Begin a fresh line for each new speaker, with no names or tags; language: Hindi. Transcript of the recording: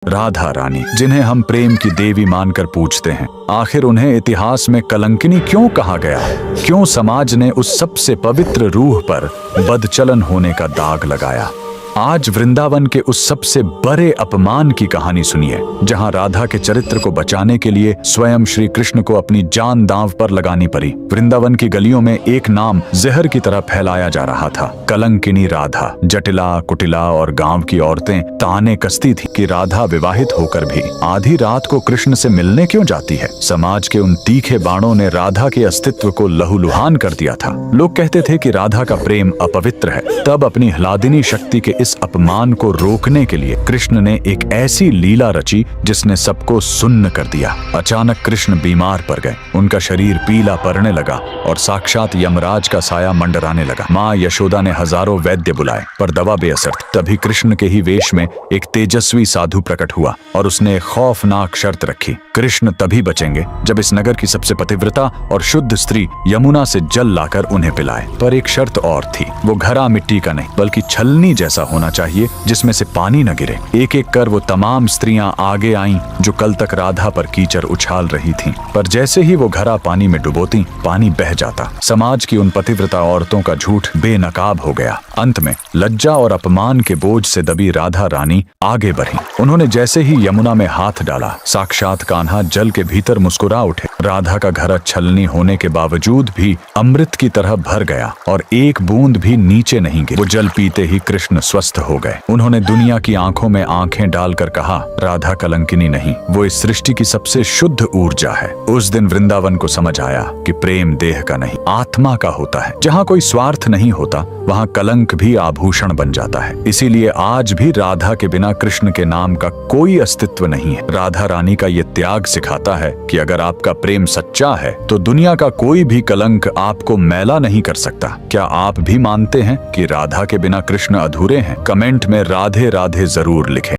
राधा रानी, जिन्हें हम प्रेम की देवी मानकर पूजते हैं, आखिर उन्हें इतिहास में कलंकिनी क्यों कहा गया है? क्यों समाज ने उस सबसे पवित्र रूह पर बदचलन होने का दाग लगाया? आज वृंदावन के उस सबसे बड़े अपमान की कहानी सुनिए, जहां राधा के चरित्र को बचाने के लिए स्वयं श्री कृष्ण को अपनी जान दांव पर लगानी पड़ी। वृंदावन की गलियों में एक नाम जहर की तरह फैलाया जा रहा था, कलंकिनी राधा। जटिला कुटिला और गांव की औरतें ताने कसती थी कि राधा विवाहित होकर भी आधी रात को कृष्ण से मिलने क्यों जाती है। समाज के उन तीखे बाणों ने राधा के अस्तित्व को लहूलुहान कर दिया था। लोग कहते थे कि राधा का प्रेम अपवित्र है। तब अपनी ह्लादिनी शक्ति के इस अपमान को रोकने के लिए कृष्ण ने एक ऐसी लीला रची जिसने सबको सुन्न कर दिया। अचानक कृष्ण बीमार पड़ गए, उनका शरीर पीला पड़ने लगा और साक्षात यमराज का साया मंडराने लगा। माँ यशोदा ने हजारों वैद्य बुलाए पर दवा बेअसर। तभी कृष्ण के ही वेश में एक तेजस्वी साधु प्रकट हुआ और उसने एक खौफनाक शर्त रखी। कृष्ण तभी बचेंगे जब इस नगर की सबसे पतिव्रता और शुद्ध स्त्री यमुना से जल लाकर उन्हें पिलाए। पर एक शर्त और थी, वो घड़ा मिट्टी का नहीं बल्कि छलनी जैसा होना चाहिए जिसमें से पानी न गिरे। एक एक कर वो तमाम स्त्रियां आगे आईं जो कल तक राधा पर कीचड़ उछाल रही थीं। पर जैसे ही वो घड़ा पानी में डुबोती, पानी बह जाता। समाज की उन पतिव्रता औरतों का झूठ बेनकाब हो गया। अंत में लज्जा और अपमान के बोझ से दबी राधा रानी आगे बढ़ी। उन्होंने जैसे ही यमुना में हाथ डाला, साक्षात कान्हा जल के भीतर मुस्कुरा उठे। राधा का घड़ा छलनी होने के बावजूद भी अमृत की तरह भर गया और एक बूंद भी नीचे नहीं गिरी। वो जल पीते ही कृष्ण स्वस्थ हो गए। उन्होंने दुनिया की आंखों में आंखें डालकर कहा, राधा कलंकिनी नहीं, वो इस सृष्टि की सबसे शुद्ध ऊर्जा है। उस दिन वृंदावन को समझ आया कि प्रेम देह का नहीं, आत्मा का होता है। जहाँ कोई स्वार्थ नहीं होता, वहाँ कलंक भी आभूषण बन जाता है। इसीलिए आज भी राधा के बिना कृष्ण के नाम का कोई अस्तित्व नहीं है। राधा रानी का ये त्याग सिखाता है कि अगर आपका प्रेम सच्चा है तो दुनिया का कोई भी कलंक आपको मैला नहीं कर सकता। क्या आप भी मानते हैं कि राधा के बिना कृष्ण अधूरे हैं? कमेंट में राधे राधे जरूर लिखें।